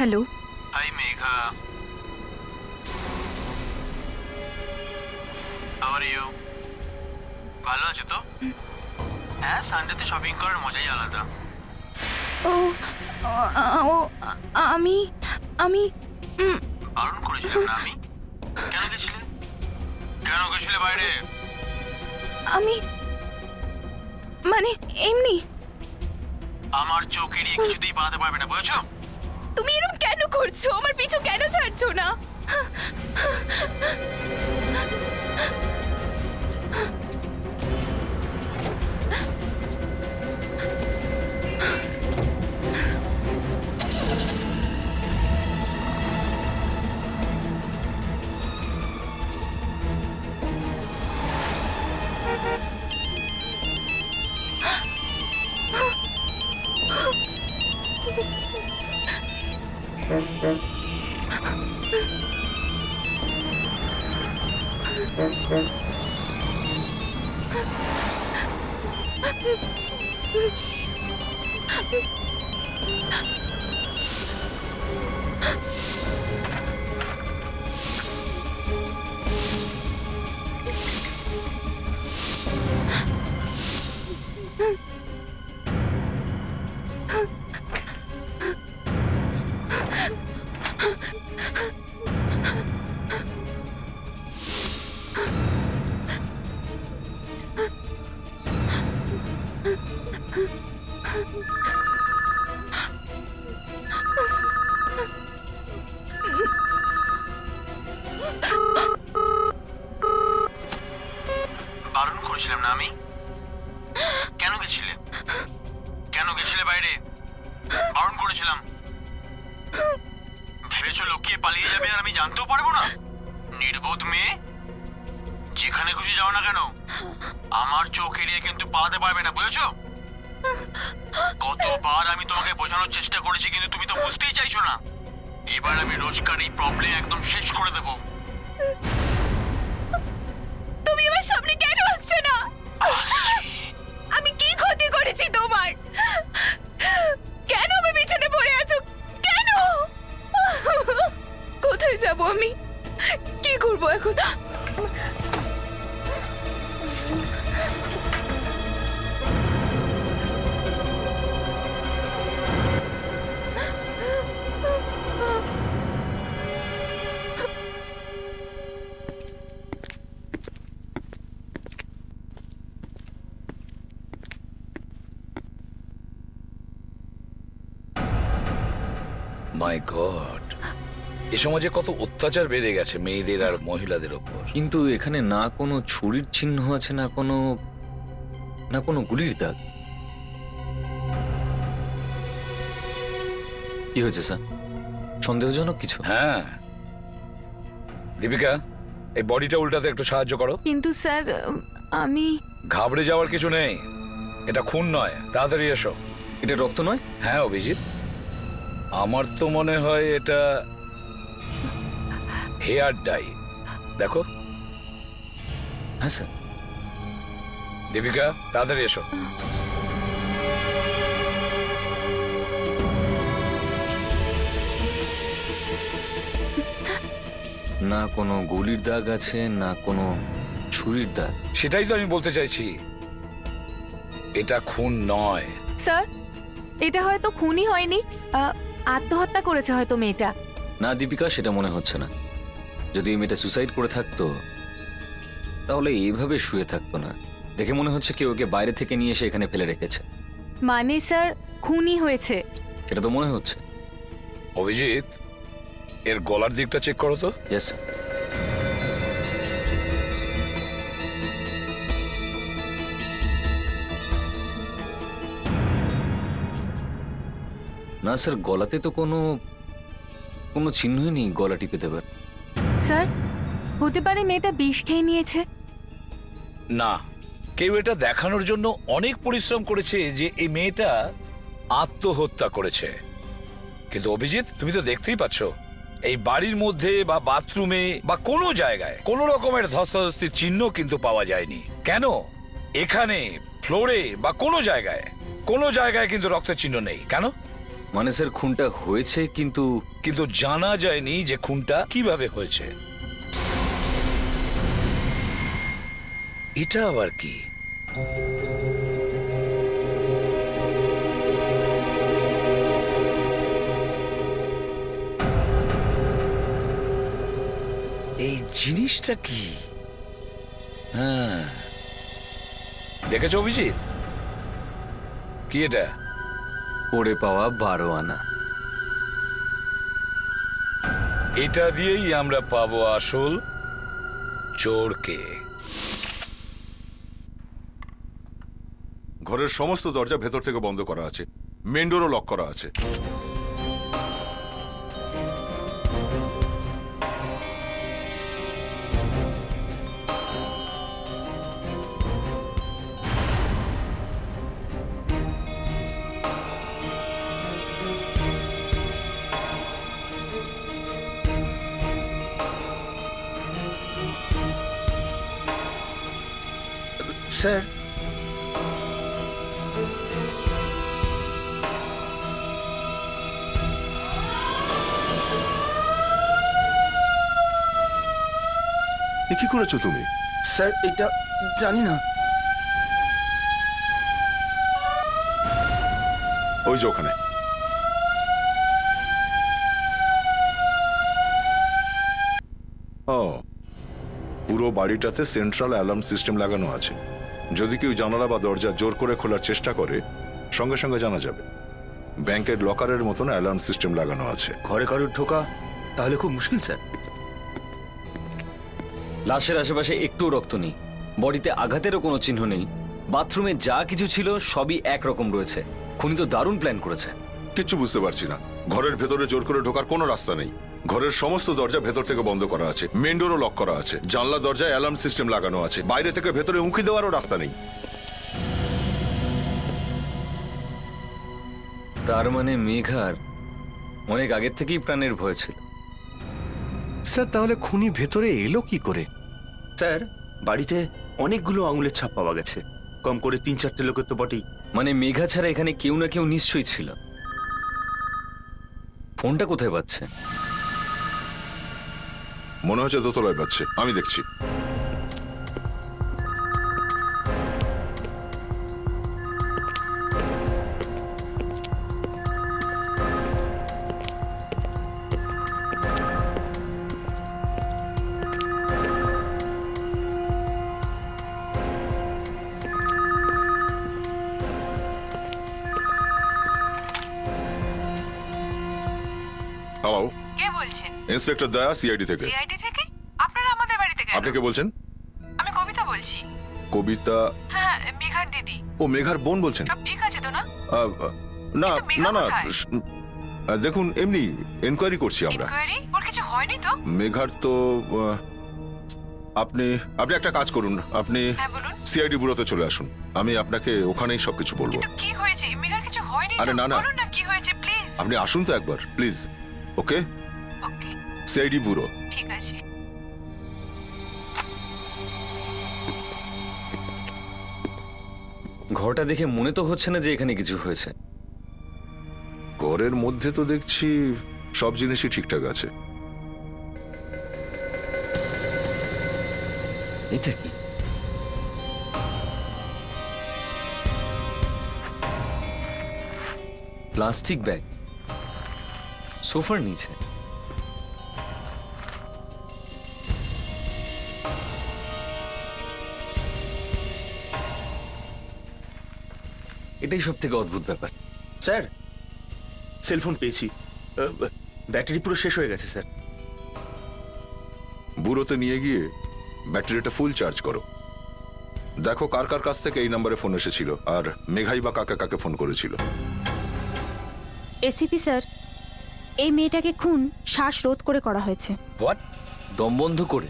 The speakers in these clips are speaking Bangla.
Hello. Hi Megha, how are you? ভালো আছো তো? হ্যাঁ, সানডেতে শপিং করার মজাই আলাদা। ও ও আমি আমি বারণ করেছিলাম না আমি? কেন গেছিলে? কেন গেছিলে বাইরে? আমি মানে এমনি। আমার চোখ এড়িয়ে কিছুতেই পালাতে পারবে না, বুঝেছো? তুমি এরকম কেন করছো? আমার পিছু কেন ছাড়ছো না? বারণ করেছিলাম না আমি? কেন গেছিলে? কেন গেছিলে বাইরে? বারণ করেছিলাম। ভেবেছো লুকিয়ে পালিয়ে যাবে আর আমি জানতেও পারবো না? নির্বোধ মেয়ে, যেখানে খুশি যাও না কেন, আমার চোখ এড়িয়ে কিন্তু পালাতে পারবে না, বুঝেছো? কতবার আমি তোমাকে বোঝানোর চেষ্টা করেছি, কিন্তু তুমি তো বুঝতেই চাইছো না। এবার আমি রোজকার এই প্রবলেম একদম শেষ করে দেবো। তুমি আমার সামনে কেন আসছো না? আমি কি ক্ষতি করেছি তোমার? কেন আমার পিছনে পড়ে আছো? কেন? কোথায় যাব আমি? কি করব এখন? মাই গড, এ সমাজে কত অত্যাচার বেড়ে গেছে মেয়েদের আর মহিলাদের ওপর। কিন্তু এখানে না কোনো ছুরির চিহ্ন আছে, না কোনো গুলির দাগ। কি হয়েছে স্যার? সন্দেহজনক কিছু? হ্যাঁ দীপিকা, এই বডিটা উল্টাতে একটু সাহায্য করো। কিন্তু স্যার আমি ঘাবড়ে যাওয়ার কিছু নেই, এটা খুন নয়, তাড়াতাড়ি এসো। এটা রক্ত নয়? হ্যাঁ অভিজিৎ, আমার তো মনে হয় এটা হেয়ার ডাই। দেখো। হ্যাঁ স্যার। দীপিকা তাড়াতাড়ি এসো। না কোনো গুলির দাগ আছে, না কোনো ছুরির দাগ। সেটাই তো আমি বলতে চাইছি, এটা খুন নয়। স্যার, এটা হয়তো খুনই হয়নি, আত্মহত্যা করেছে হয়তো মেয়েটা। না দীপিকা, সেটা মনে হচ্ছে না। যদি এই মেয়েটা সুসাইড করে থাকতো তাহলে এইভাবে শুয়ে থাকতো না। দেখে মনে হচ্ছে কেউ ওকে বাইরে থেকে নিয়ে এসে এখানে ফেলে রেখেছে। মানে স্যার খুনই হয়েছে? সেটা তো মনে হচ্ছে। অভিজিৎ, এর গলার দিকটা চেক করো তো। ইয়েস। না স্যার, গলাতে তো কোনো চিহ্নই নেই গলা টিপে দেবার। স্যার, হতে পারে মেয়েটা বিষ খেয়ে নিয়েছে। না, কেউ এটা দেখানোর জন্য অনেক পরিশ্রম করেছে যে এই মেয়েটা আত্মহত্যা করেছে। কিন্তু অভিজিৎ, তুমি তো দেখতেই পাচ্ছ এই বাড়ির মধ্যে বা বাথরুমে বা কোনো জায়গায় কোনো রকমের ধস্তাধস্তির চিহ্ন কিন্তু পাওয়া যায়নি। কেন? এখানে ফ্লোরে বা কোনো জায়গায় কিন্তু রক্তের চিহ্ন নেই। কেন? মানে স্যার খুনটা হয়েছে, কিন্তু কিন্তু জানা যায়নি যে খুনটা কিভাবে হয়েছে। এটা আবার কি? এই জিনিসটা কি? হ্যাঁ, দেখেছো অভিজিৎ? কি এটা? পড়ে পাওয়া 12 আনা। এটা দিয়েই আমরা পাবো আসল চোরকে। ঘরের সমস্ত দরজা ভেতর থেকে বন্ধ করা আছে, মেন ডোরও লক করা আছে। স্যার, এ কি করেছো তুমি? স্যার এটা জানি না। ওই যে ওখানে। ও, পুরো বাড়িটাতে সেন্ট্রাল অ্যালার্ম সিস্টেম লাগানো আছে। যদি কেউ জানালা বা দরজা জোর করে খোলার চেষ্টা করে, সঙ্গে সঙ্গে জানা যাবে। ব্যাংকের লকারের মতন অ্যালার্ম সিস্টেম লাগানো আছে। ঘরে কারোর ঢোকা তাহলে খুব মুশকিল স্যার। লাশের আশেপাশে একটু রক্ত নেই, বডিতে আঘাতেরও কোনো চিহ্ন নেই, বাথরুমে যা কিছু ছিল সবই একরকম রয়েছে। খুনি তো দারুণ প্ল্যান করেছে। কিচ্ছু বুঝতে পারছি না। ঘরের ভেতরে জোর করে ঢোকার কোনো রাস্তা নেই। ঘরের সমস্ত দরজা ভেতর থেকে বন্ধ করা আছে, মেন ডোরও লক করা আছে, জানলা দরজায় অ্যালার্ম সিস্টেম লাগানো আছে, বাইরে থেকে ভেতরে উঁকি দেওয়ারও রাস্তা নেই। তার মানে মেঘার অনেক আগের থেকেই প্রাণের ভয় ছিল। স্যার তাহলে খুনি ভেতরে এলো কি করে? স্যার বাড়িতে অনেকগুলো আঙুলের ছাপ পাওয়া গেছে, কম করে 3-4টে লোকের তো বটেই। মানে মেঘা ছাড়া এখানে কেউ না কেউ নিশ্চয়ই ছিল। ফোনটা কোথায় পাচ্ছে? মনে হচ্ছে দোতলায় পাচ্ছে, আমি দেখছি। হ্যালো, কে বলছেন? ইন্সপেক্টর দয়া, সিআইডি থেকে। সিআইডি থেকে? আপনারা আমাদের বাড়িতে কেন? আপনি কে বলছেন? আমি কবিতা বলছি। কবিতা? হ্যাঁ, মেঘার দিদি। ও, মেঘার বোন বলছেন? সব ঠিক আছে তো না? না কিন্তু মেঘা না না, কোথায়? দেখুন এমনি এনকোয়ারি করছি আমরা। ইনকোয়ারি? ওর কিছু হয়নি তো? মেঘার তো আপনি আপনি একটা কাজ করুন, আপনি হ্যাঁ বলুন। সিআইডি ব্যুরোতে চলে আসুন, আমি আপনাকে ওখানেই সবকিছু বলবো। কিন্তু কি হয়েছে? মেঘার কিছু হয়নি আরে তো? না, না। বলুন না কি হয়েছে প্লিজ। আপনি আসুন তো একবার please. Okay, okay, CID bureau. ঠিক আছে। ঘরটা দেখে মনে তো হচ্ছে না যে এখানে কিছু হয়েছে। ঘরের মধ্যে তো দেখছি সব জিনিসই ঠিকঠাক আছে। এটা কি? প্লাস্টিক ব্যাগ সোফার নিচে। এটাই সব থেকে অদ্ভুত ব্যাপার। স্যার সেলফোন পেয়েছি, ব্যাটারি পুরো শেষ হয়ে গেছে স্যার। ব্যুরোতে নিয়ে গিয়ে ব্যাটারিটা ফুল চার্জ করো। দেখো কার কার কাছ থেকে এই নম্বরে ফোন এসেছিল, আর মেঘাই বা কাকে কাকে ফোন করেছিল। এসিপি স্যার, এই মেয়েটাকে খুন শ্বাসরোধ করে করা হয়েছে। হোয়াট? দম বন্ধ করে?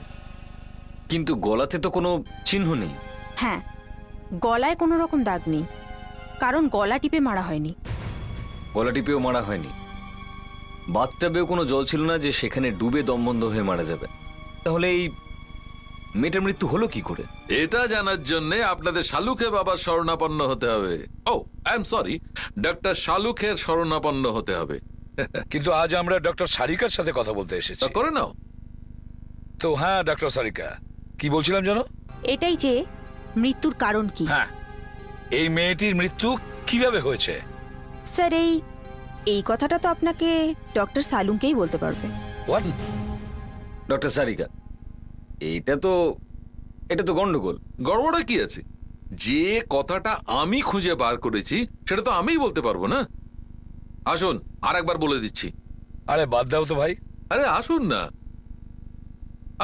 কিন্তু গলাতে তো কোনো চিহ্ন নেই। হ্যাঁ, গলায় কোনো রকম দাগ নেই, কারণ গলা টিপে মারা হয়নি। গলা টিপেও মারা হয়নি। বাথটাবেও কোনো জল ছিল না যে সেখানে ডুবে দম বন্ধ হয়ে মারা যাবে। তাহলে এই মেয়েটার মৃত্যু হলো কি করে? এটা জানার জন্য আপনাদের শালুকে বাবার শরণাপন্ন হতে হবে। ও আই এম সরি, ডক্টর শালুকের শরণাপন্ন হতে হবে। কিন্তু আজ আমরা ডক্টর সারিকার সাথে কথা বলতে এসেছি। তা করে নাও। তো হ্যাঁ, ডক্টর সারিকা, কি বলছিলাম জানো? এটাই যে মৃত্যুর কারণ কি? হ্যাঁ, এই মেয়েটির মৃত্যু কিভাবে হয়েছে? স্যার এই কথাটা তো আপনাকে ডক্টর সালুঙ্কেই বলতে পারবে। What? ডক্টর সারিকা, এটা তো গন্ডগোল। গড়বড়া কি আছে? যে কথাটা আমি খুঁজে বার করেছি সেটা তো আমিই বলতে পারবো না। আসুন আর একবার বলে দিচ্ছি। আরে বাদ দাও তো ভাই। আরে আসুন না,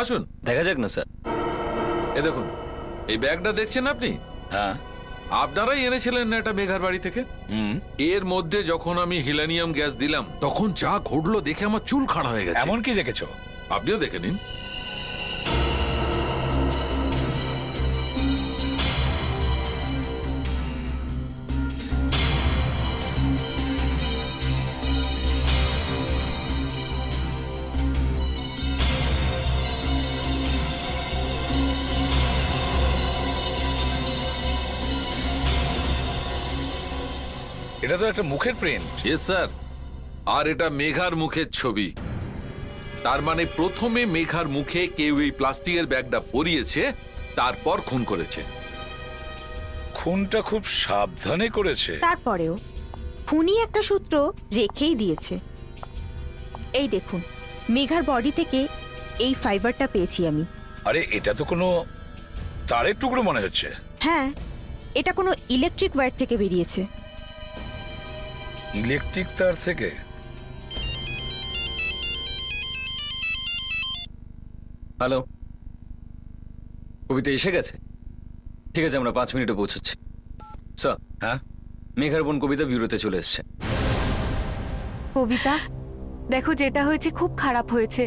আসুন। দেখা যাক না স্যার। এ দেখুন, এই ব্যাগটা দেখছেন আপনি? হ্যাঁ। আপনারাই এনেছিলেন না এটা মেঘার বাড়ি থেকে? এর মধ্যে যখন আমি হিলানিয়াম গ্যাস দিলাম তখন যা ঘটলো দেখে আমার চুল খাড়া হয়ে গেছে। এমন কি দেখেছো? আপনিও দেখে নিন। এটা তো একটা মুখের প্রিন্ট। ইয়েস স্যার, আর এটা মেঘার মুখের ছবি। তার মানে প্রথমে মেঘার মুখে কেউ এই প্লাস্টিকের ব্যাগটা পরিয়েছে, তারপর খুন করেছে। খুনটা খুব সাবধানে করেছে। তারপরেও খুনি একটা সূত্র রেখেই দিয়েছে। এই দেখুন, মেঘার বডি থেকে এই ফাইবারটা পেয়েছি আমি। আরে এটা তো কোনো তারের টুকরো মনে হচ্ছে। হ্যাঁ, এটা কোনো ইলেকট্রিক ওয়্যার থেকে বেরিয়েছে। ইলেকট্রিক তার থেকে? হ্যালো, কবিতা এসে গেছে? ঠিক আছে, আমরা 5 মিনিটে পৌঁছচ্ছি। স্যার। হ্যাঁ, মেঘার বোন কবিতা বিউরোতে চলে এসছে। কবিতা, দেখো যেটা হয়েছে খুব খারাপ হয়েছে,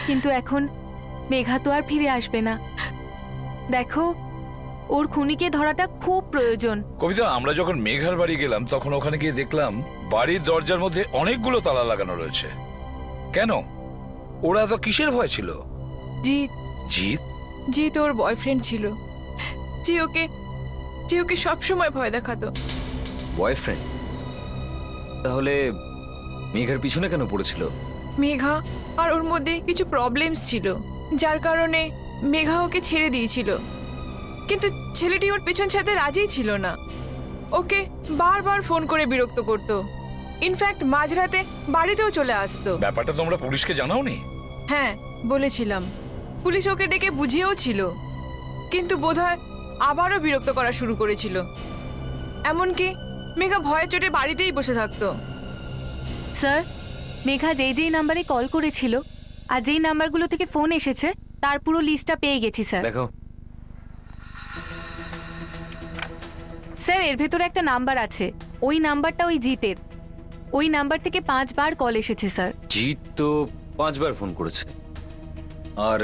কিন্তু এখন মেঘা তো আর ফিরে আসবে না। দেখো, ওর খুনিকে ধরাটা খুব প্রয়োজন। কবিতা, আমরা যখন মেঘার বাড়ি গেলাম তখন ওখানে গিয়ে দেখলাম বাড়ির দরজার মধ্যে অনেকগুলো তালা লাগানো রয়েছে। কেন? ওরা তো কিসের ভয় ছিল? জিৎ, জিৎ? জিৎ ওর বয়ফ্রেন্ড ছিল, যে ওকে সবসময় ভয় দেখাতো। বয়ফ্রেন্ড? তাহলে মেঘার পিছনে কেন পড়েছিল? মেঘা আর ওর মধ্যে কিছু প্রবলেমস ছিল, যার কারণে মেঘা ওকে ছেড়ে দিয়েছিল। কিন্তু ছেলেটি ওর পেছন সাথে রাজি ছিল না, ওকে বারবার ফোন করে বিরক্ত করত। ইনফ্যাক্ট মাঝরাতে বাড়িতেও চলে আসতো। ব্যাপারটা তোমরা পুলিশকে জানাওনি? হ্যাঁ, বলেছিলাম। পুলিশ ওকে ডেকে বুঝিয়েও ছিল, কিন্তু বোধহয় আবারও বিরক্ত করা শুরু করেছিল। এমনকি মেঘা ভয়ের চোটে বাড়িতেই বসে থাকতো। স্যার, মেঘা যেই নাম্বারে কল করেছিল আর যেই নাম্বারগুলো থেকে ফোন এসেছে তার পুরো লিস্টটা পেয়ে গেছি স্যার। দেখো। স্যার, এর ভেতরে একটা নাম্বার আছে, ওই নাম্বারটা ওই জিতের। ওই নাম্বার থেকে 5 বার কল এসেছে স্যার। জিৎ তো 5 বার ফোন করেছে, আর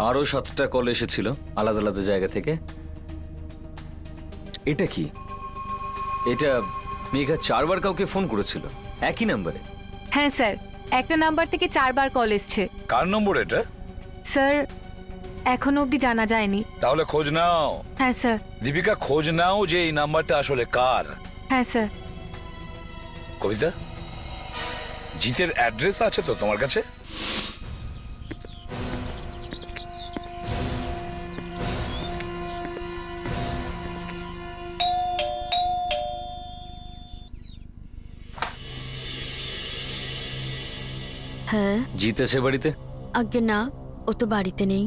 আরো 7টা কল এসেছিল আলাদা আলাদা জায়গা থেকে। এটা কি? এটা মেঘা 4 বার কাউকে ফোন করেছিল একই নাম্বারে? হ্যাঁ স্যার, একটা নাম্বার থেকে 4 বার কল এসছে। কার নম্বর এটা? স্যার, এখনো অবধি জানা যায়নি। তাহলে খোঁজ নাও। হ্যাঁ স্যার। দীপিকা, খোঁজ নাও যে এই নাম্বারটা আসলে কার। হ্যাঁ স্যার। কবিতা, জিতের অ্যাড্রেস আছে তো তোমার কাছে? হ্যাঁ। জিত আছে বাড়িতে? আগে না, ও তো বাড়িতে নেই,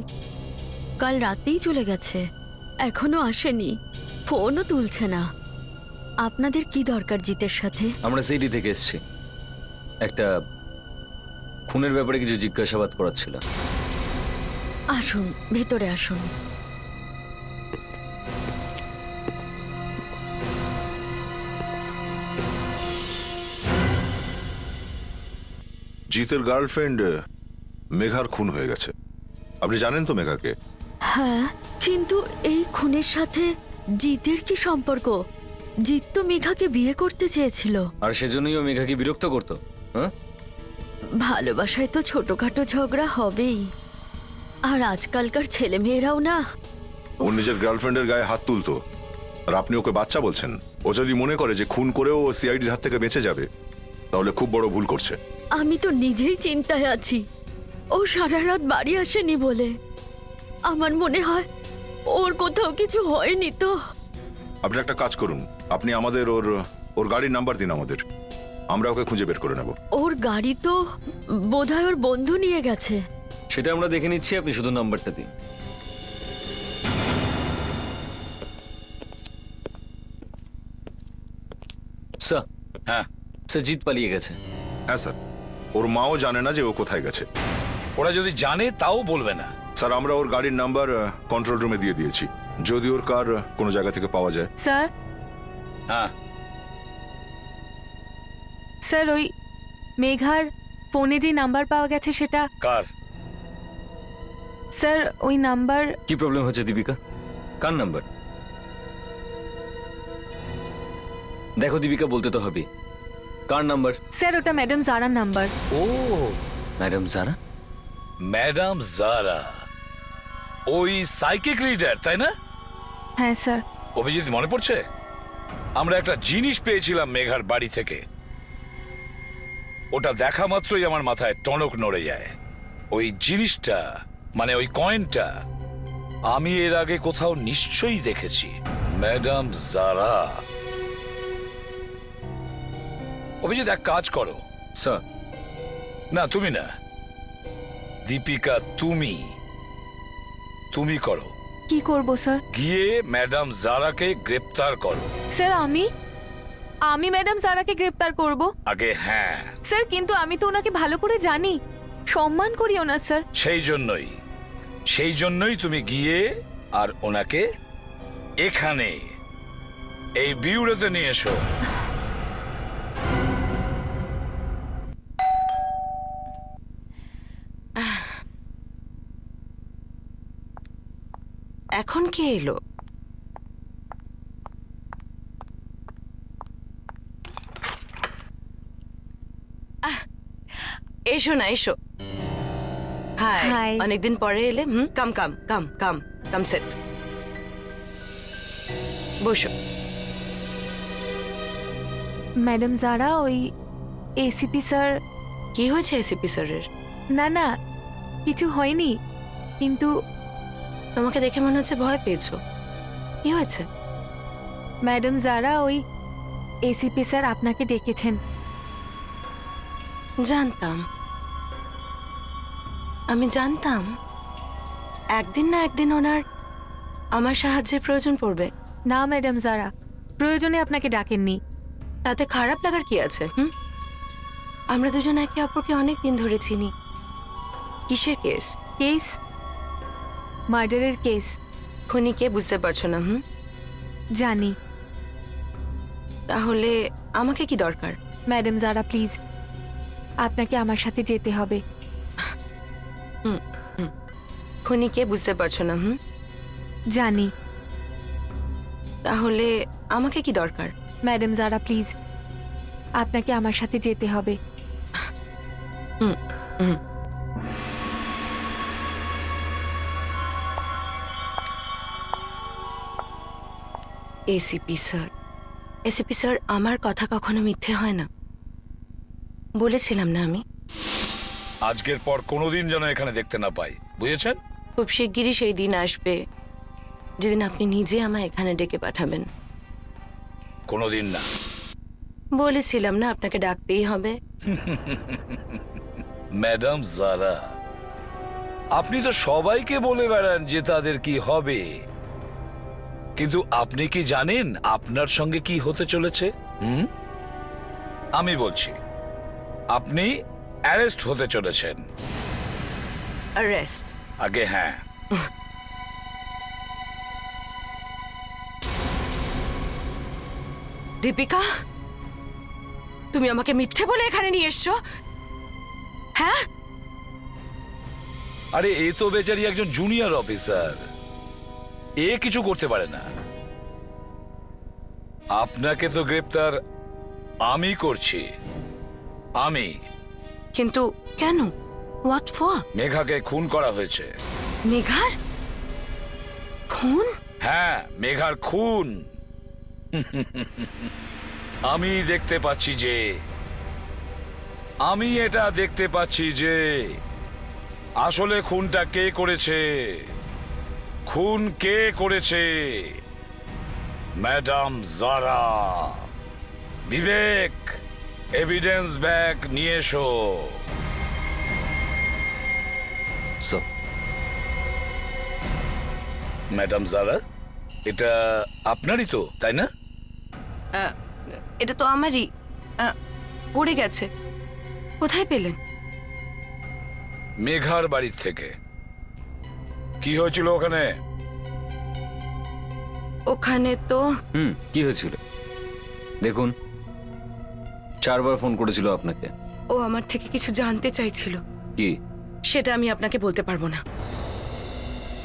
কাল রাতেই চলে গেছে, এখনো আসেনি, ফোনও তুলছে না। আপনাদের কি দরকার জিতের সাথে? আমরা সিটি থেকে এসেছি, একটা খুনের ব্যাপারে কিছু জিজ্ঞাসাবাদ করার ছিল। আসুন, ভেতরে আসুন। জিতের গার্লফ্রেন্ড মেঘার খুন হয়ে গেছে। আপনি জানেন তো মেঘাকে? হ্যাঁ, কিন্তু এই খুনের সাথে জিতের কি সম্পর্ক? জিত তো মেঘাকে বিয়ে করতে চেয়েছিল। আর সেজন্যই ও মেঘাকে বিরক্ত করতো। হ্যাঁ, ভালোবাসায় তো ছোটখাটো ঝগড়া হবেই। আর আজকালকার ছেলে মেয়েরাও না। ও নিজের গার্লফ্রেন্ডের গায়ে হাত তুলতো আর আপনি ওকে বাচ্চা বলছেন। ও যদি মনে করে যে খুন করেও ও সিআইডির হাত থেকে বেঁচে যাবে তাহলে খুব বড় ভুল করছে। আমি তো নিজেই চিন্তায় আছি। ও সারা রাত বাড়ি আসেনি বলে আমার মনে হয় ওর কোথাও কিছু হয়নি তো। আপনি একটা কাজ করুন, আপনি আমাদের ওর গাড়ির নাম্বার দিন আমাদের, আমরা ওকে খুঁজে বের করে নেব। ওর গাড়ি তো বোধহয় ওর বন্ধু নিয়ে গেছে। সেটা আমরা দেখে নিচ্ছি, আপনি শুধু নাম্বারটা দিন। স্যার, হ্যাঁ স্যার জিৎ পালিয়ে গেছে। হ্যাঁ স্যার, ওর মাও জানে না যে ও কোথায় গেছে। ওরা যদি জানে তাও বলবে না। স্যার আমরা ওর গাড়ির নাম্বার কন্ট্রোল রুমে দিয়ে দিয়েছি, যদি ওর কার কোনো জায়গা থেকে পাওয়া যায়। স্যার হ্যাঁ স্যার ওই মেঘার ফোনে যে নাম্বার পাওয়া গেছে সেটা কার? স্যার ওই নাম্বার কি প্রবলেম হচ্ছে দীপিকা? কার নাম্বার? দেখো দীপিকা, বলতে তো হবে কার নাম্বার। স্যার ওটা ম্যাডাম জারার নাম্বার। ও ম্যাডাম জারা? ম্যাডাম জারা, ওই সাইকিক রিডার, তাই না? হ্যাঁ স্যার। অভিজিৎ, মনে পড়ছে আমরা একটা জিনিস পেয়েছিলাম মেঘার বাড়ি থেকে। ওটা দেখা মাত্রই আমার মাথায় টনক নড়ে যায়। ওই জিনিসটা মানে ওই কয়েনটা আমি এর আগে কোথাও নিশ্চয়ই দেখেছি। ম্যাডাম জারা। অভিজিৎ, এক কাজ করো। স্যার? না, তুমি না, দীপিকা, তুমি করো। কি করব স্যার? গিয়ে ম্যাডাম জারাকে গ্রেপ্তার করো। স্যার আমি ম্যাডাম জারাকে গ্রেপ্তার করব? আগে হ্যাঁ। স্যার কিন্তু আমি তো ওনাকে ভালো করে জানি, সম্মান করি ওনার স্যার। সেই জন্যই তুমি গিয়ে আর ওনাকে এখানে এই বিউরোতে নিয়ে এসো। এখন কে এলো? এসো না, এসো। Hi, Hi. অনেকদিন পরে এলে। কাম কাম কাম কাম কাম সেট, বসো। ম্যাডাম জারা, ওই এসিপি স্যার। কি হয়েছে এসিপি স্যারের? না কিছু হয়নি, কিন্তু তোমাকে দেখে মনে হচ্ছে ভয় পেয়েছো। কি হয়েছে? ম্যাডাম জারা, ওই এসিপি স্যার আপনাকে ডেকেছেন। জানতাম, আমি জানতাম একদিন না একদিন ওনার আমার সাহায্যের প্রয়োজন পড়বে। না ম্যাডাম জারা, প্রয়োজনে আপনাকে ডাকেননি। তাতে খারাপ লাগার কি আছে? আমরা দুজন একে অপরকে অনেক দিন ধরে চিনি। কিসের কেস? Case মার্ডারের case. খুনিকে বুঝতে পারছো না? জানি। তাহলে আমাকে কি দরকার? ম্যাডাম জারা প্লিজ, আপনাকে আমার সাথে যেতে হবে। খুনিকে বুঝতে পারছো না? জানি। তাহলে আমাকে কি দরকার? ম্যাডাম জারা প্লিজ, আপনাকে আমার সাথে যেতে হবে। এসিপি স্যার, আমার কথা কখনো মিথ্যে হয় না, বলেছিলাম না আমি? আজকের পর কোনোদিন যেন এখানে দেখতে না পাই, বুঝেছেন? খুব শিগগিরই সেই দিন আসবে যেদিন আপনি নিজে আমায় এখানে ডেকে পাঠাবেন। কোনোদিন না। বলেছিলাম না আপনাকে ডাকতেই হবে। ম্যাডাম জারা, আপনি তো সবাইকে বলে বেড়ান যে তাদের কি হবে, কিন্তু আপনি কি জানেন আপনার সঙ্গে কি হতে চলেছে? আমি বলছি, আপনি অ্যারেস্ট হতে চলেছেন। অ্যারেস্ট? আগে হ্যাঁ। দীপিকা, তুমি আমাকে মিথ্যে বলে এখানে নিয়ে এসছো? হ্যাঁ? আরে এ তো বেচারি একজন জুনিয়র অফিসার, এ কিছু করতে পারে না। আপনাকে তো গ্রেপ্তার আমি করছি, আমি। কিন্তু কেন? What for? মেঘাকে খুন করা হয়েছে, মেঘার খুন? হ্যাঁ, মেঘার খুন। আমি দেখতে পাচ্ছি যে আসলে খুনটা কে করেছে। খুন কে করেছে? ম্যাডাম জারা। বিবেক, এভিডেন্স ব্যাগ নিয়ে এসো। So, ম্যাডাম জারা, এটা আপনারই তো, তাই না? এটা তো আমারই। পড়ে গেছে। কোথায় পেলেন? মেঘার বাড়ির থেকে। কি হয়েছিল ওখানে? ওখানে তো কি হয়েছিল? দেখুন, 4 বার ফোন করেছিল আপনাকে। ও আমার থেকে কিছু জানতে চাইছিল। কি? সেটা আমি আপনাকে বলতে পারবো না।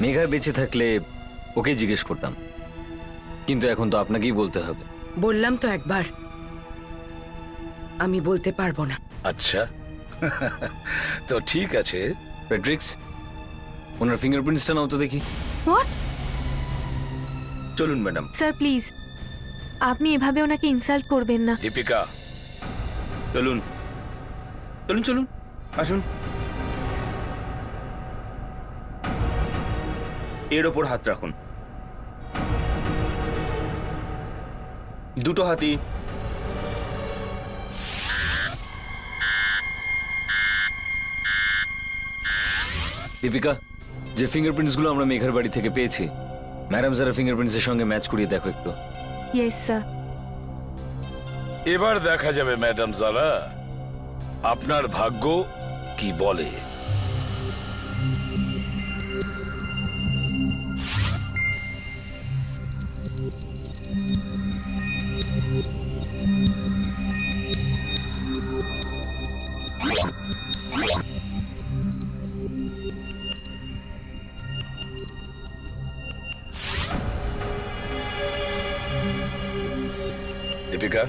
মেঘা বেঁচে থাকলে ওকে জিজ্ঞেস করতাম, কিন্তু এখন তো আপনাকেই বলতে হবে। বললাম তো একবার, আমি বলতে পারবো না। আচ্ছা, তো ঠিক আছে। প্যাট্রিক্স, ওনার ফিঙ্গারপ্রিন্টসটা নাও তো দেখি। হোয়াট? চলুন ম্যাডাম। স্যার প্লিজ, আপনি এভাবে ওনাকে ইনসাল্ট করবেন না। দীপিকা, চলুন চলুন চলুন, আসুন। এর ওপর হাত রাখুন। দুটো হাতি। দীপিকা, যে ফিঙ্গারপ্রিন্টসগুলো আমরা মেঘার বাড়ি থেকে পেয়েছি, ম্যাডাম যারা ফিঙ্গারপ্রিন্টসের সঙ্গে ম্যাচ করিয়ে দেখো একটু। Yes sir. এবার দেখা যাবে ম্যাডাম জারা আপনার ভাগ্য কি বলে। দীপিকা,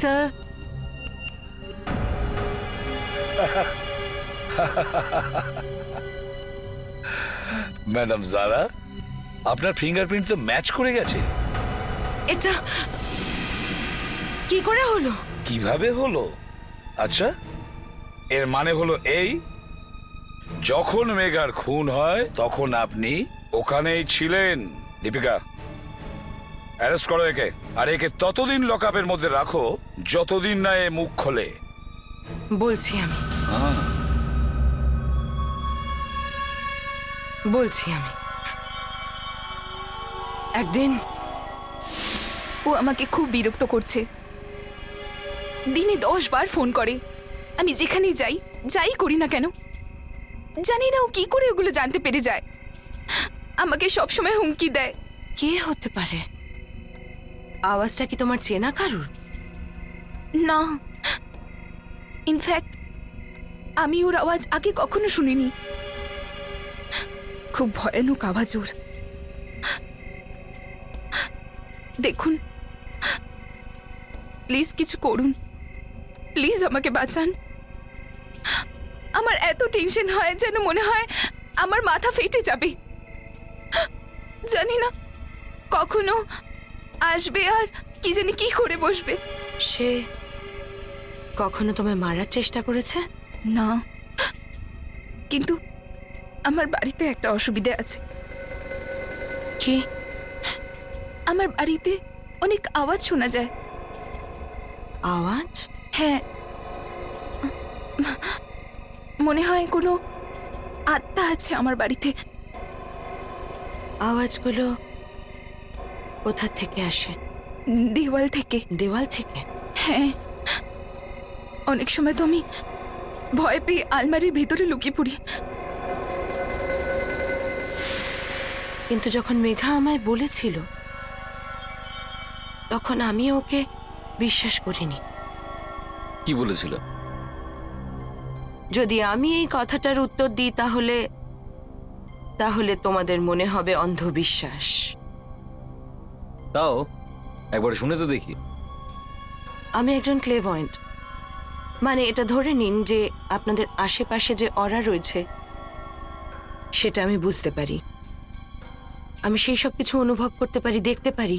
স্যার, ম্যাডাম জারা আপনার ফিঙ্গারপ্রিন্ট তো ম্যাচ করে গেছে। এটা কি করে হলো? কিভাবে হলো? আচ্ছা, এর মানে হলো এই, যখন মেঘার খুন হয় তখন আপনি ওখানেই ছিলেন। দীপিকা, অ্যারেস্ট করো একে, আর একে ততদিন লকআপের মধ্যে রাখো যতদিন না এ মুখ খোলে। বলছি আমি, বলছি আমি। একদিন ও আমাকে খুব বিরক্ত করছে। দিনে 10 বার ফোন করে। আমি যেখানেই যাই করি না কেন, জানি না ও কি করে ওগুলো জানতে পেরে যায়। আমাকে সবসময় হুমকি দেয়। কে হতে পারে? আওয়াজটা কি তোমার চেনা কারুর? না, ইনফ্যাক্ট আমি ওর আওয়াজ আগে কখনো শুনিনি। খুব ভয়ানক আওয়াজ ওর। দেখুন, প্লিজ কিছু করুন। প্লিজ আমাকে বাঁচান। আমার এত টেনশন হয় যেন মনে হয় আমার মাথা ফেটে যাবে। জানি না কখনো আসবে আর কি জানি কি করে বসবে। সে কখনো তোমায় মারার চেষ্টা করেছে? না, কিন্তু আমার বাড়িতে একটা অসুবিধা আছে। কি? আমার বাড়িতে অনেক আওয়াজ শোনা যায়। আওয়াজ? হ্যাঁ, মনে হয় কোনো আত্মা আছে আমার বাড়িতে। আওয়াজগুলো কোথা থেকে আসে? দেওয়াল থেকে। দেওয়াল থেকে? হ্যাঁ, অনেক সময় তো আমি ভয় পেয়ে আলমারির ভেতরে লুকিয়ে পড়ি। কিন্তু যখন মেঘা আমায় বলেছিল তখন আমি ওকে বিশ্বাস করিনি। কি বলেছিল? যদি আমি এই কথাটার উত্তর দিই তাহলে তাহলে তোমাদের মনে হবে অন্ধবিশ্বাস। তাও একবার শুনে তো দেখি। আমি একজন ক্লেভয়েন্ট, মানে এটা ধরে নিন যে আপনাদের আশেপাশে যে অরা রয়েছে সেটা আমি বুঝতে পারি। আমি সেই সব কিছু অনুভব করতে পারি, দেখতে পারি,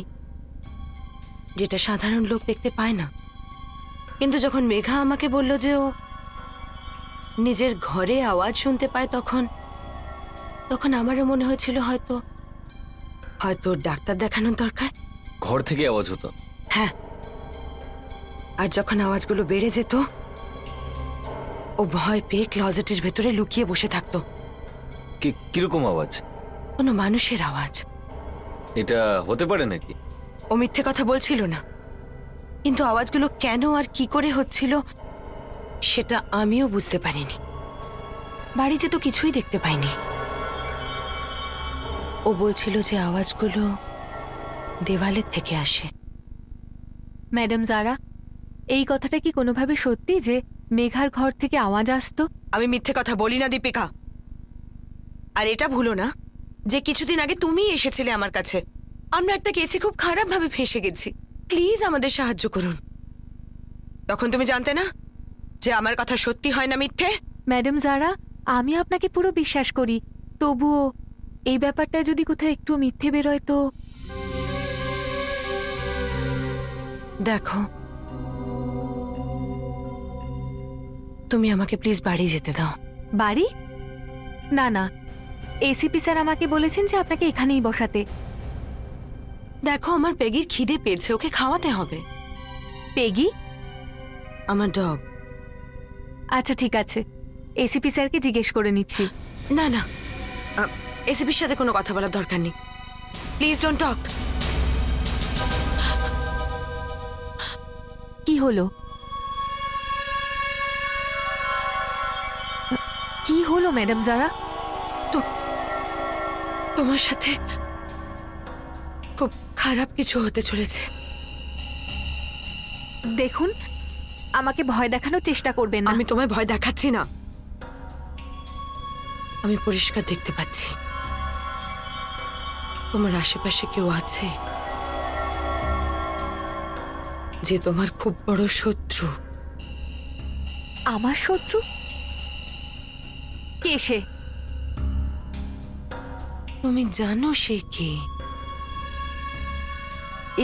যেটা সাধারণ লোক দেখতে পায় না। কিন্তু যখন মেঘা আমাকে বলল যে ও নিজের ঘরে আওয়াজ শুনতে পায়, তখন আমারও মনে হয়েছিল হয়তো ওর ডাক্তার দেখানোর দরকার। ঘর থেকে আওয়াজ হতো? হ্যাঁ, আর যখন আওয়াজগুলো বেড়ে যেত, ও ভয় পেয়ে ক্লজেটের ভেতরে লুকিয়ে বসে থাকতো। কিরকম আওয়াজ? কোনো মানুষের আওয়াজ। এটা হতে পারে নাকি? ও মিথ্যে কথা বলছিল না, কিন্তু আওয়াজগুলো কেন আর কি করে হচ্ছিল সেটা আমিও বুঝতে পারিনি। বাড়িতে তো কিছুই দেখতে পাইনি। ও বলছিল যে আওয়াজগুলো দেওয়ালের থেকে আসে। ম্যাডাম জারা, এই কথাটা কি কোনোভাবে সত্যি যে মেঘার ঘর থেকে আওয়াজ আসতো? আমি মিথ্যে কথা বলি না দীপিকা। আর এটা ভুলো না যে কিছুদিন আগে তুমি এসেছিলে আমার কাছে। আমরা একটা কেসে খুব খারাপ ভাবে ফেঁসে গেছি, প্লিজ আমাদের সাহায্য করুন। তখন তুমি জানতে না যে আমার কথা সত্যি হয় না মিথ্যে। ম্যাডাম জারা, আমি আপনাকে পুরো বিশ্বাস করি, তবুও এই ব্যাপারটা যদি কোথাও একটু মিথ্যে বেরোয় তো। দেখো, তুমি আমাকে প্লিজ বাড়ি যেতে দাও। বাড়ি? না না, এসিপি স্যার আমাকে বলেছেন যে আপনাকে এখানেই বসাতে। দেখো, আমার পেগির খিদে পেয়েছে, ওকে খাওয়াতে হবে। পেগি? আমার ডগ। আচ্ছা ঠিক আছে, এসিপি স্যারকে জিজ্ঞেস করে নিচ্ছি। না না, এসিপির সাথে কোনো কথা বলার দরকার নেই, প্লিজ ডোন্ট টক। কি হলো? কি হলো ম্যাডাম জারা? তোমার সাথে খুব খারাপ কিছু হতে চলেছে। দেখুন, আমাকে ভয় দেখানোর চেষ্টা করবেন না। আমি তোমায় ভয় দেখাচ্ছি না, আমি পরিষ্কার দেখতে পাচ্ছি তোমার আশেপাশে কেউ আছে যে তোমার খুব বড় শত্রু। আমার শত্রু? কে সে? তুমি জানো সে কি?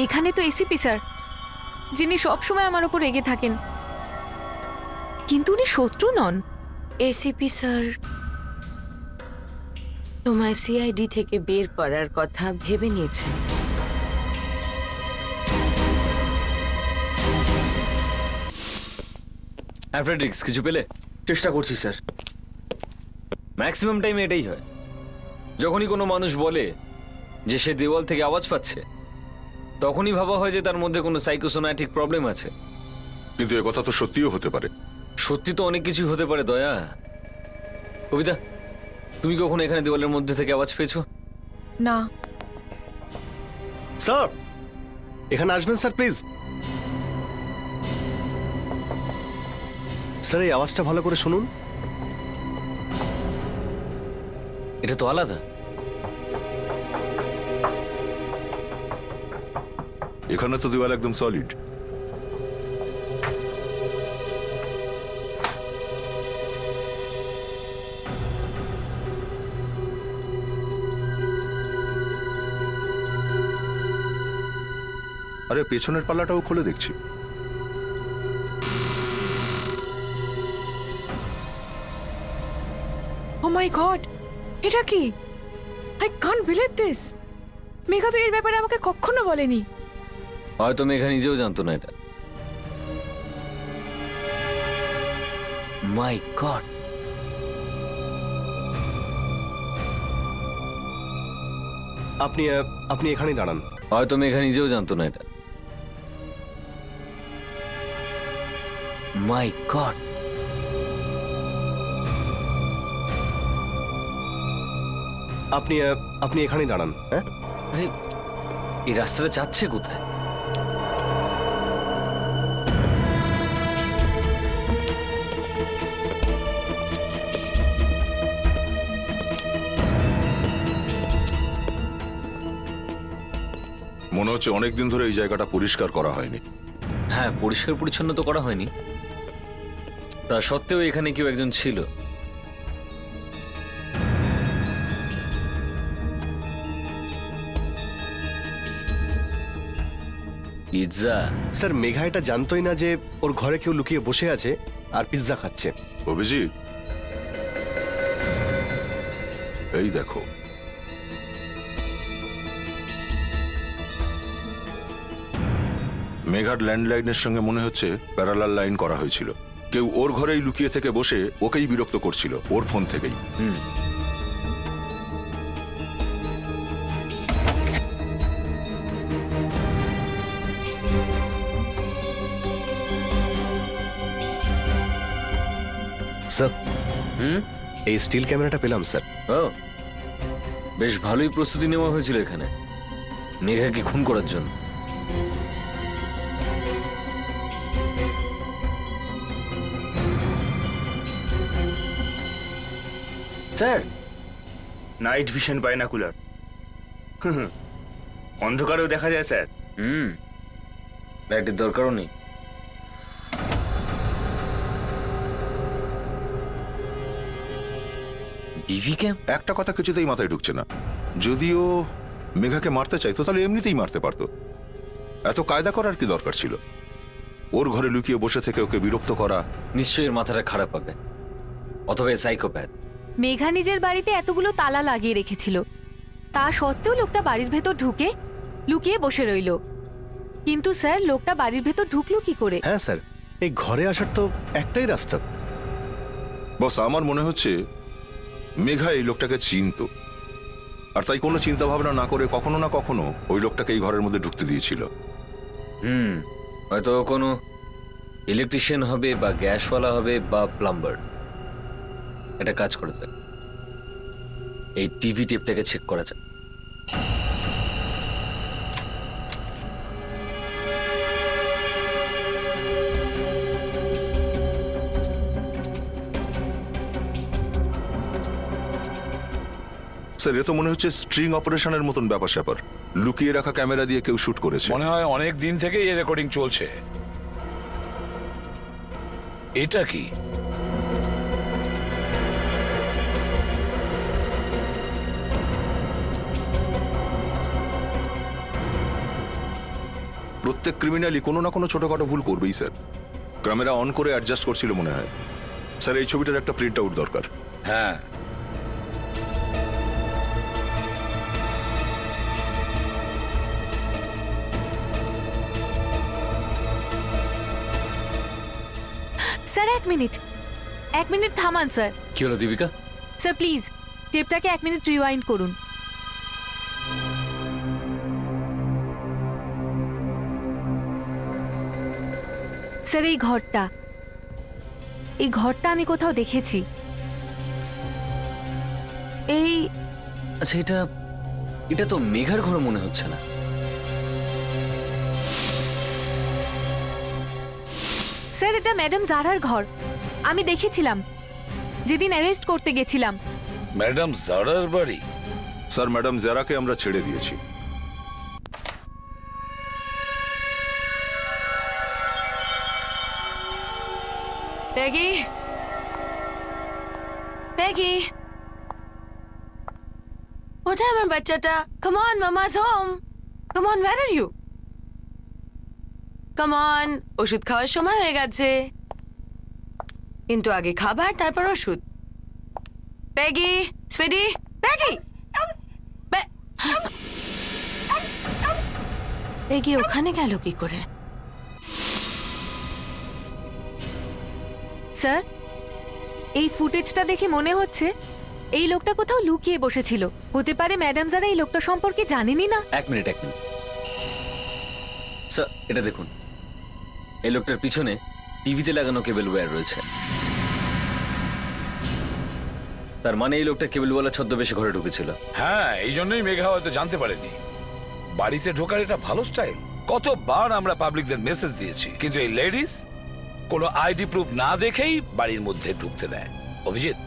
এখানে তো এসিপি স্যার, যিনি সবসময় আমার উপর রেগে থাকেন, কিন্তু উনি শত্রু নন। এসিপি স্যার তোমায় সিআইডি থেকে বের করার কথা ভেবে নিয়েছেন। অ্যাফ্রেডিক্স কিছু পেলে? চেষ্টা করছি স্যার। ম্যাক্সিমাম টাইম এটাই হয়, যখনই কোনো মানুষ বলে যে সে দেওয়াল থেকে আওয়াজ পাচ্ছে, তখনই ভাবা হয় যে তার মধ্যে কোনো সাইকোসোম্যাটিক প্রবলেম আছে। কিন্তু এ কথা তো সত্যিও হতে পারে। সত্যি তো অনেক কিছু হতে পারে দয়া। কবিতা, তুমি কখনো এখানে দেওয়ালের মধ্যে থেকে আওয়াজ পেয়েছো? না। স্যার, এখানে আসবেন স্যার প্লিজ। স্যার, এই আওয়াজটা ভালো করে শুনুন। এটা তো আলাদা। এখানে তো দেওয়াল একদম সলিড। আরে পেছনের পাল্লাটাও খুলে দেখছি। ও মাই গড, এটা কি? I can't believe this. Megha তো এর ব্যাপারে আমাকে কখনো বলেনি। হয়তো মেঘা নিজেও জানতো না এটা। মাই গড, আপনি এখানেই দাঁড়ান। হয়তো মেঘা নিজেও জানতো না এটা। মাই গড, আপনি এখানেই দাঁড়ান। হ্যাঁ, আরে এই রাস্তাটা যাচ্ছে কোথায়? মনে হচ্ছে অনেকদিন ধরে এই জায়গাটা পরিষ্কার করা হয়নি। হ্যাঁ, পরিষ্কার পরিচ্ছন্ন তো করা হয়নি, তা সত্ত্বেও এখানে কেউ একজন ছিল। পিৎজা? স্যার মেঘা এটা জানতোই না যে ওর ঘরে কেউ লুকিয়ে বসে আছে আর পিৎজা খাচ্ছে। অভিজিৎ, এই দেখো, মেঘার ল্যান্ডলাইনের সঙ্গে মনে হচ্ছে প্যারালাল লাইন করা হয়েছিল। কেউ ওর ঘরেই লুকিয়ে থেকে বসে ওকেই বিরক্ত করছিল ওর ফোন থেকেই। স্যার এই স্টিল ক্যামেরাটা পেলাম স্যার। ও, বেশ ভালোই প্রস্তুতি নেওয়া হয়েছিল এখানে মেঘাকে খুন করার জন্য। Sir, night vision binoculars. অন্ধকারেও দেখা যায় স্যার। লাইটের দরকারও নেই। DV cam? একটা কথা কিছুতেই মাথায় ঢুকছে না। যদিও মেঘাকে মারতে চাইতো তাহলে এমনিতেই মারতে পারতো। এত কায়দা করার কি দরকার ছিল? ওর ঘরে লুকিয়ে বসে থেকে ওকে বিরক্ত করা। নিশ্চয়ই এর মাথাটা খারাপ হবে, অথবা সাইকোপ্যাথ। মেঘা নিজের বাড়িতে এতগুলো তালা লাগিয়ে রেখেছিল, তা সত্ত্বেও লোকটা বাড়ির ভেতর ঢুকে লুকিয়ে বসে রইল। কিন্তু স্যার, লোকটা বাড়ির ভেতর ঢুকলো কি করে? হ্যাঁ স্যার, এই ঘরে আসার তো একটাই রাস্তা। বস, আমার মনে হচ্ছে মেঘা এই লোকটাকে চিনতো, আর তাই কোনো চিন্তা ভাবনা না করে কখনো না কখনো ওই লোকটাকে এই ঘরের মধ্যে ঢুকতে দিয়েছিল। হয়তো কোনো ইলেকট্রিশিয়ান হবে, বা গ্যাসওয়ালা হবে, বা প্লাম্বার। এটা কাজ করে যায়, এই টিভি টেপটাকে চেক করা যায়। স্যার, এ তো মনে হচ্ছে স্ট্রিং অপারেশনের মতন ব্যাপার স্যাপার। লুকিয়ে রাখা ক্যামেরা দিয়ে কেউ শুট করেছে। মনে হয় অনেক দিন থেকেই এই রেকর্ডিং চলছে। এটা কি? প্রত্যেক ক্রিমিনালই কোনো না কোনো ছোটখাটো ভুল করবেই স্যার। ক্যামেরা অন করে অ্যাডজাস্ট করছিল মনে হয়। স্যার, এই ছবিটার একটা প্রিন্ট আউট দরকার। হ্যাঁ, স্যার, এক মিনিট থামান স্যার। কি হলো দীপিকা? স্যার প্লিজ, টেপটাকে 1 মিনিট রিওয়াইন্ড করুন। স্যার, এই ঘরটা আমি কোথাও দেখেছি। এই আচ্ছা, এটা তো মেঘার ঘর মনে হচ্ছে না। স্যার, এটা ম্যাডাম জারার ঘর। আমি দেখেছিলাম যেদিন অ্যারেস্ট করতে গেছিলাম। ম্যাডাম জারার বাড়ি? স্যার, ম্যাডাম জারাকে আমরা ছেড়ে দিয়েছি। প্যাগি, প্যাগি, কোথায় আমার বাচ্চাটা? Come on, mama's home. Come on, where are you? Come on, ওষুধ খাওয়ার সময় হয়ে গেছে, কিন্তু আগে খাবার তারপর ওষুধ। প্যাগি, সুইটি, প্যাগি। প্যাগি ওখানে গেল কি করে? স্যার, এই ফুটেজটা দেখে মনে হচ্ছে এই লোকটা কোথাও লুকিয়ে বসেছিল। হতে পারে ম্যাডাম যারা এই লোকটা সম্পর্কে জানেনই না। এক মিনিট। স্যার, এটা দেখুন, এই লোকটার পিছনে টিভিতে লাগানো কেবল ওয়্যার রয়েছে। তার মানে এই লোকটা কেবলওয়ালা ছদ্মবেশে ঘরে ঢুকেছিল। হ্যাঁ, এই জন্যই মেঘা হয়তো জানতে পারেনি। বাড়িতে ঢোকার এটা ভালো স্টাইল। কতবার আমরা পাবলিকদের মেসেজ দিয়েছি, কিন্তু এই লেডিস কোনো আইডি প্রুফ না দেখেই বাড়ির মধ্যে ঢুকতে দেয়। অভিজিৎ,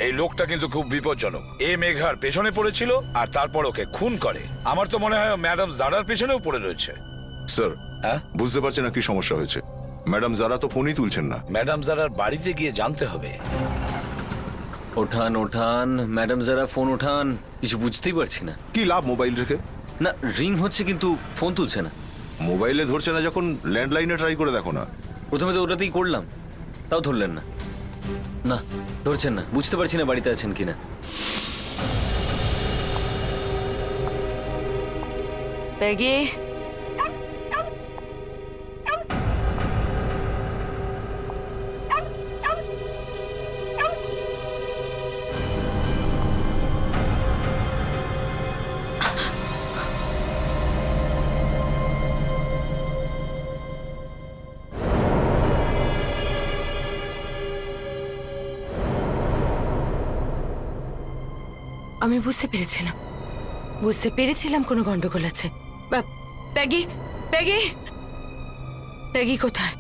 এই লোকটা কিন্তু খুব বিপজ্জনক। এ মেঘার পেছনে পড়েছিল আর তারপর ওকে খুন করে। আমার তো মনে হয় ম্যাডাম জারার পেছনেও পড়ে রয়েছে। স্যার, হ্যাঁ, বুঝতে পারছি না কি সমস্যা হয়েছে। ম্যাডাম জারা তো ফোনই তুলছেন না। ম্যাডাম জারার বাড়িতে গিয়ে জানতে হবে। ওঠান, ম্যাডাম যারা ফোন ওঠান। কিছু বুঝতেই পারছি না। কি লাভ মোবাইল রেখে? না, রিং হচ্ছে কিন্তু ফোন তুলছে না। মোবাইলে ধরছে না যখন ল্যান্ডলাইনে ট্রাই করে দেখো না। প্রথমে তো ওটাতেই করলাম, তাও ধরলেন না। না, ধরছেন না, বুঝতে পারছি না বাড়িতে আছেন কিনা। প্যাগি, আমি বুঝতে পেরেছিলাম কোনো গন্ডগোল আছে। প্যাগি, প্যাগি, প্যাগি কোথায়?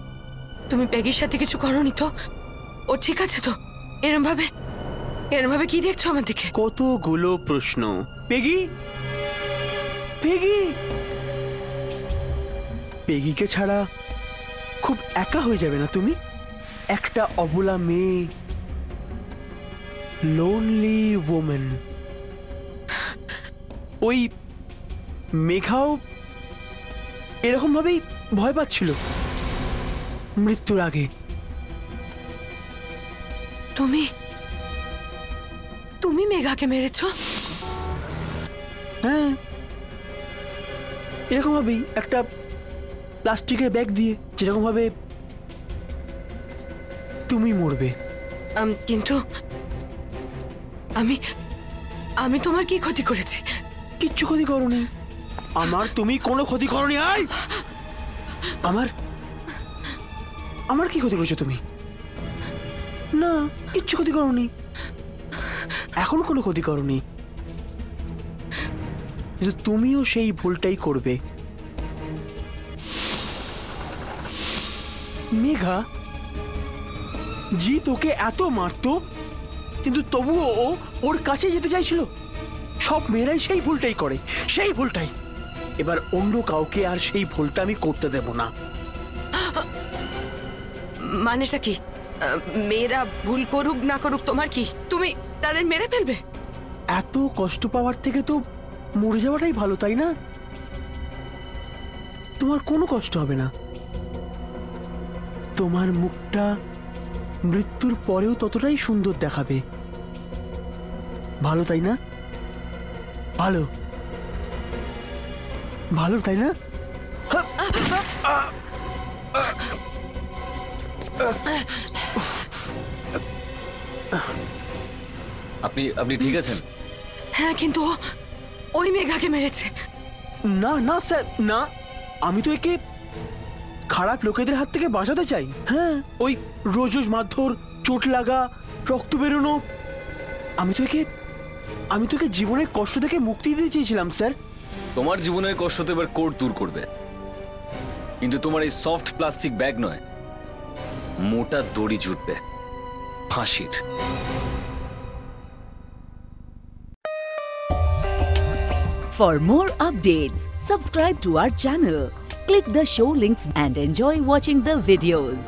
তুমি প্যাগির সাথে কিছু করনি তো? ও ঠিক আছে তো? এরম ভাবে কি দেখছো আমার দিকে? কতগুলো প্রশ্ন। পেগি, পেগি, পেগিকে ছাড়া খুব একা হয়ে যাবে না তুমি? একটা অবলা মেয়ে, লোনলি ওমেন। ওই মেঘাও এরকম ভাবেই ভয় পাচ্ছিল মৃত্যুর আগে। তুমি মেঘাকে মেরেছো? হ্যাঁ, এরকম ভাবেই একটা প্লাস্টিকের ব্যাগ দিয়ে, যেরকম ভাবে তুমি মরবে। কিন্তু আমি তোমার কি ক্ষতি করেছি? কিচ্ছু ক্ষতি করনি আমার, তুমি কোনো ক্ষতি করনি। আয়, আমার কি ক্ষতি করেছো তুমি? না, কিচ্ছু ক্ষতি করনি, এখন কোনো ক্ষতি করনি। কিন্তু তুমিও সেই ভুলটাই করবে। মেঘা জি তোকে এত মারতো, কিন্তু তবুও ও ওর কাছে যেতে চাইছিল। সব মেয়েরাই সেই ভুলটাই করে, সেই ভুলটাই। এবার অন্য কাউকে আর সেই ভুলটা আমি করতে দেব না। মানেটা কি? মেয়েরা ভুল করুক না করুক তোমার কি? তুমি তাদের মেরে ফেলবে? এত কষ্ট পাওয়ার থেকে তো মরে যাওয়াটাই ভালো, তাই না? তোমার কোনো কষ্ট হবে না, তোমার মুখটা মৃত্যুর পরেও ততটাই সুন্দর দেখাবে। ভালো, তাই না? ভালো, ভালো, তাই না? আপনি ঠিক আছেন? হ্যাঁ, কিন্তু ওই মেঘাকে মেরেছে। না না স্যার, না, আমি তো একে খারাপ লোকেদের হাত থেকে বাঁচাতে চাই। হ্যাঁ, ওই রোজ মারধর, চোট লাগা, রক্ত বেরোনো, আমি তো একে জীবনের কষ্ট থেকে মুক্তি দিতে চেয়েছিলাম স্যার। তোমার জীবনের কষ্ট তো এবার কোর্ট দূর করবে, কিন্তু তোমার এই সফট প্লাস্টিক ব্যাগ নয়, মোটা দড়ি জুটবে ফাঁসির। For more updates, subscribe to our channel, click the show links and enjoy watching the videos.